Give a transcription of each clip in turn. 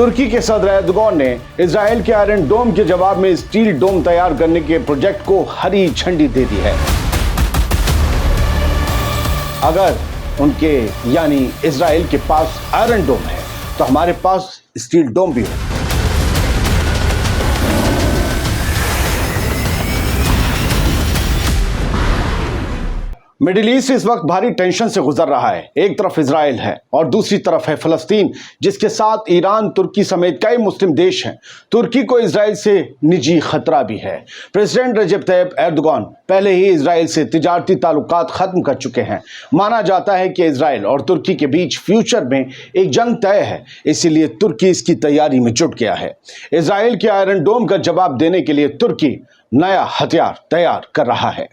तुर्की के सदर एर्दोगान ने इजराइल के आयरन डोम के जवाब में स्टील डोम तैयार करने के प्रोजेक्ट को हरी झंडी दे दी है। अगर उनके यानी इजराइल के पास आयरन डोम है तो हमारे पास स्टील डोम भी है। मिडिल ईस्ट इस वक्त भारी टेंशन से गुजर रहा है। एक तरफ इजराइल है और दूसरी तरफ है फलस्तीन, जिसके साथ ईरान, तुर्की समेत कई मुस्लिम देश हैं। तुर्की को इजराइल से निजी खतरा भी है। प्रेसिडेंट रजब तैयब एर्दोगान पहले ही इजराइल से तिजारती ताल्लुकात खत्म कर चुके हैं। माना जाता है कि इजराइल और तुर्की के बीच फ्यूचर में एक जंग तय है, इसीलिए तुर्की इसकी तैयारी में जुट गया है। इजराइल के आयरन डोम का जवाब देने के लिए तुर्की नया हथियार तैयार कर रहा है।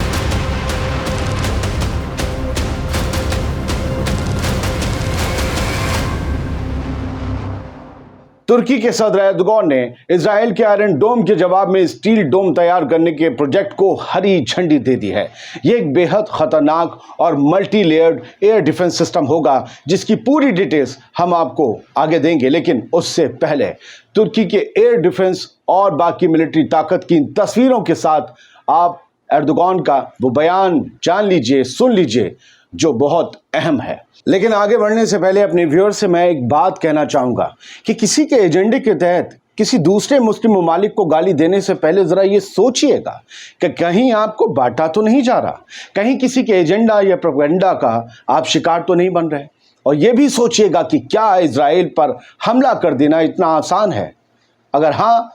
तुर्की के सदर एर्दोगान ने इजराइल के आयरन डोम के जवाब में स्टील डोम तैयार करने के प्रोजेक्ट को हरी झंडी दे दी है। ये एक बेहद खतरनाक और multi layered air defence system होगा, जिसकी पूरी डिटेल्स हम आपको आगे देंगे। लेकिन उससे पहले तुर्की के एयर डिफेंस और बाकी मिलिट्री ताकत की तस्वीरों के साथ आप एर्दोगान का वो बयान जान लीजिए, सुन लीजिए, जो बहुत अहम है। लेकिन आगे बढ़ने से पहले अपने व्यूअर से मैं एक बात कहना चाहूँगा कि किसी के एजेंडे के तहत किसी दूसरे मुस्लिम ममालिक को गाली देने से पहले ज़रा ये सोचिएगा कि कहीं आपको बांटा तो नहीं जा रहा, कहीं किसी के एजेंडा या प्रोपेगेंडा का आप शिकार तो नहीं बन रहे। और ये भी सोचिएगा कि क्या इजराइल पर हमला कर देना इतना आसान है? अगर हाँ,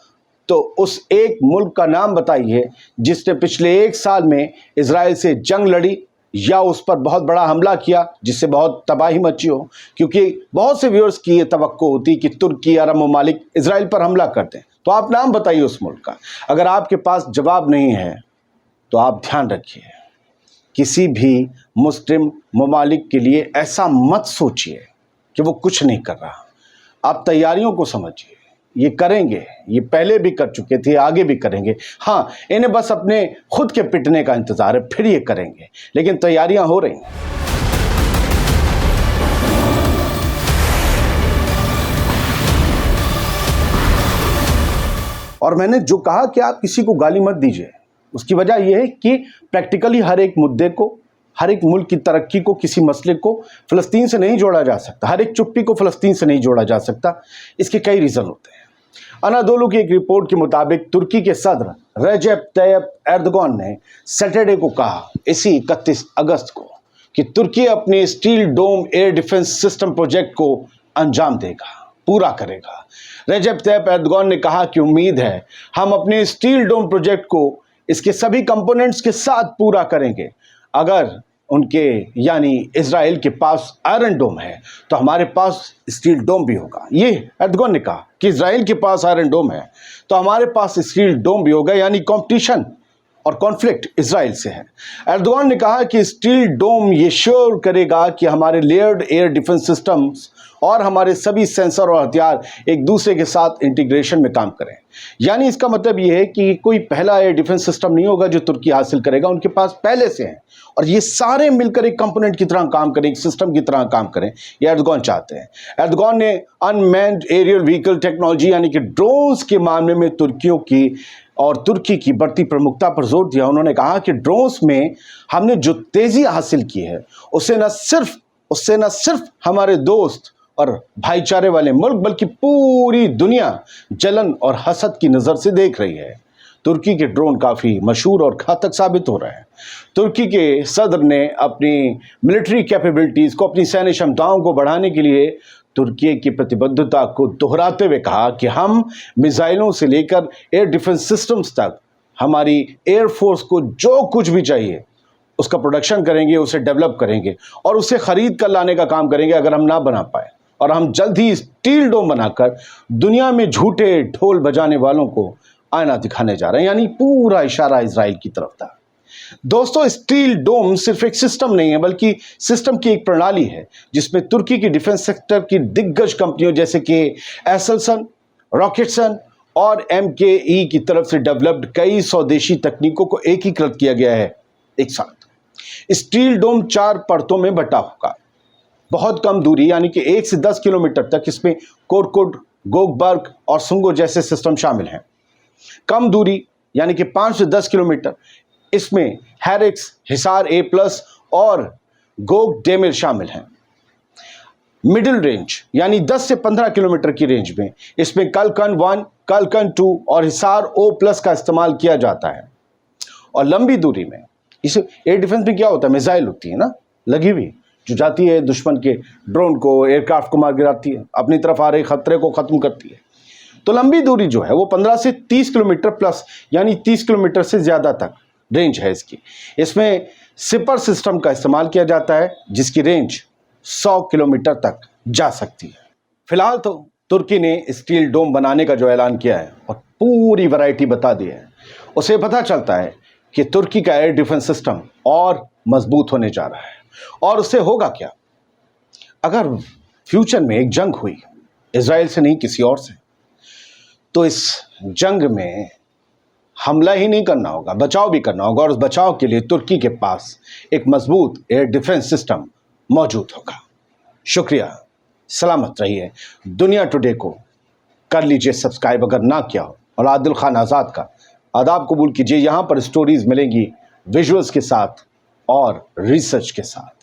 तो उस एक मुल्क का नाम बताइए जिसने पिछले 1 साल में इजराइल से जंग लड़ी या उस पर बहुत बड़ा हमला किया जिससे बहुत तबाही मची हो। क्योंकि बहुत से व्यूअर्स की ये तवक्को होती कि तुर्की, अरब ममालिक इजराइल पर हमला करते हैं, तो आप नाम बताइए उस मुल्क का। अगर आपके पास जवाब नहीं है तो आप ध्यान रखिए, किसी भी मुस्लिम ममालिक के लिए ऐसा मत सोचिए कि वो कुछ नहीं कर रहा। आप तैयारियों को समझिए, ये करेंगे, ये पहले भी कर चुके थे, आगे भी करेंगे। हाँ, इन्हें बस अपने खुद के पिटने का इंतजार है, फिर ये करेंगे, लेकिन तैयारियां हो रही हैं। और मैंने जो कहा कि आप किसी को गाली मत दीजिए, उसकी वजह यह है कि प्रैक्टिकली हर एक मुद्दे को, हर एक मुल्क की तरक्की को, किसी मसले को फ़लस्तीन से नहीं जोड़ा जा सकता, हर एक चुप्पी को फ़लस्तीन से नहीं जोड़ा जा सकता। इसके कई रीज़न होते हैं। अनादोलू की एक रिपोर्ट के मुताबिक तुर्की के सदर रजब तैयब एर्दोगान ने सैटरडे को कहा, इसी 31 अगस्त को, कि तुर्की अपने स्टील डोम एयर डिफेंस सिस्टम प्रोजेक्ट को अंजाम देगा, पूरा करेगा। रजब तैयब एर्दोगान ने कहा कि उम्मीद है हम अपने स्टील डोम प्रोजेक्ट को इसके सभी कंपोनेंट्स के साथ पूरा करेंगे। अगर उनके यानी इजराइल के पास आयरन डोम है तो हमारे पास स्टील डोम भी होगा। ये एर्दोगान ने कहा कि इजराइल के पास आयरन डोम है तो हमारे पास स्टील डोम भी होगा, यानी कंपटीशन और कॉन्फ्लिक्ट इजराइल से है। एर्दोगान ने कहा कि स्टील डोम ये श्योर करेगा कि हमारे लेयर्ड एयर डिफेंस सिस्टम्स और हमारे सभी सेंसर और हथियार एक दूसरे के साथ इंटीग्रेशन में काम करें। यानी इसका मतलब ये है कि कोई पहला एयर डिफेंस सिस्टम नहीं होगा जो तुर्की हासिल करेगा, उनके पास पहले से हैं और ये सारे मिलकर एक कंपोनेंट की तरह काम करें, एक सिस्टम की तरह काम करें, ये एर्दोगान चाहते हैं। एर्दोगान ने अनमैन्ड एरियल व्हीकल टेक्नोलॉजी यानी कि ड्रोन्स के मामले में तुर्की की बढ़ती प्रमुखता पर जोर दिया। उन्होंने कहा कि ड्रोन्स में हमने जो तेजी हासिल की है उससे न सिर्फ हमारे दोस्त और भाईचारे वाले मुल्क बल्कि पूरी दुनिया जलन और हसद की नज़र से देख रही है। तुर्की के ड्रोन काफ़ी मशहूर और घातक साबित हो रहे हैं। तुर्की के सदर ने अपनी मिलिट्री कैपेबिलिटीज़ को, अपनी सैन्य क्षमताओं को बढ़ाने के लिए तुर्की की प्रतिबद्धता को दोहराते हुए कहा कि हम मिसाइलों से लेकर एयर डिफेंस सिस्टम्स तक हमारी एयरफोर्स को जो कुछ भी चाहिए उसका प्रोडक्शन करेंगे, उसे डेवलप करेंगे और उसे ख़रीद कर लाने का काम करेंगे अगर हम ना बना पाए। और हम जल्द ही स्टील डोम बनाकर दुनिया में झूठे ढोल बजाने वालों को आईना दिखाने जा रहे हैं। यानी पूरा इशारा इजराइल की तरफ था। दोस्तों, स्टील डोम सिर्फ एक सिस्टम नहीं है बल्कि सिस्टम की एक प्रणाली है जिसमें तुर्की की डिफेंस सेक्टर की दिग्गज कंपनियों जैसे कि एसेलसन, रॉकेटसन और MKE की तरफ से डेवलप्ड कई स्वदेशी तकनीकों को एकीकृत किया गया है एक साथ। स्टील डोम 4 परतों में बटा होगा। बहुत कम दूरी यानी कि 1 से 10 किलोमीटर तक इसमें कोरकोड गोकबर्ग और सुंगो जैसे सिस्टम शामिल हैं। कम दूरी यानी कि 5 से 10 किलोमीटर, इसमें हैरिक्स, हिसार A+ और गोक डेमिल शामिल हैं। मिडिल रेंज यानी 10 से 15 किलोमीटर की रेंज में इसमें कलकन 1, कलकन 2 और हिसार O+ का इस्तेमाल किया जाता है। और लंबी दूरी में इस एयर डिफेंस में क्या होता है, मिसाइल होती है ना लगी हुई, जो जाती है दुश्मन के ड्रोन को, एयरक्राफ्ट को मार गिराती है, अपनी तरफ आ रहे खतरे को खत्म करती है। तो लंबी दूरी जो है वो 15 से 30 किलोमीटर प्लस यानी 30 किलोमीटर से ज़्यादा तक रेंज है इसकी। इसमें सिपर सिस्टम का इस्तेमाल किया जाता है जिसकी रेंज 100 किलोमीटर तक जा सकती है। फिलहाल तो तुर्की ने स्टील डोम बनाने का जो ऐलान किया है और पूरी वैरायटी बता दी है, उसे पता चलता है कि तुर्की का एयर डिफेंस सिस्टम और मजबूत होने जा रहा है। और उससे होगा क्या, अगर फ्यूचर में एक जंग हुई इजराइल से नहीं किसी और से, तो इस जंग में हमला ही नहीं करना होगा, बचाव भी करना होगा। और उस बचाव के लिए तुर्की के पास एक मजबूत एयर डिफेंस सिस्टम मौजूद होगा। शुक्रिया, सलामत रहिए। दुनिया टुडे को कर लीजिए सब्सक्राइब अगर ना किया हो, और आदिल खान आज़ाद का आदाब कबूल कीजिए। यहाँ पर स्टोरीज मिलेंगी विजुअल्स के साथ और रिसर्च के साथ।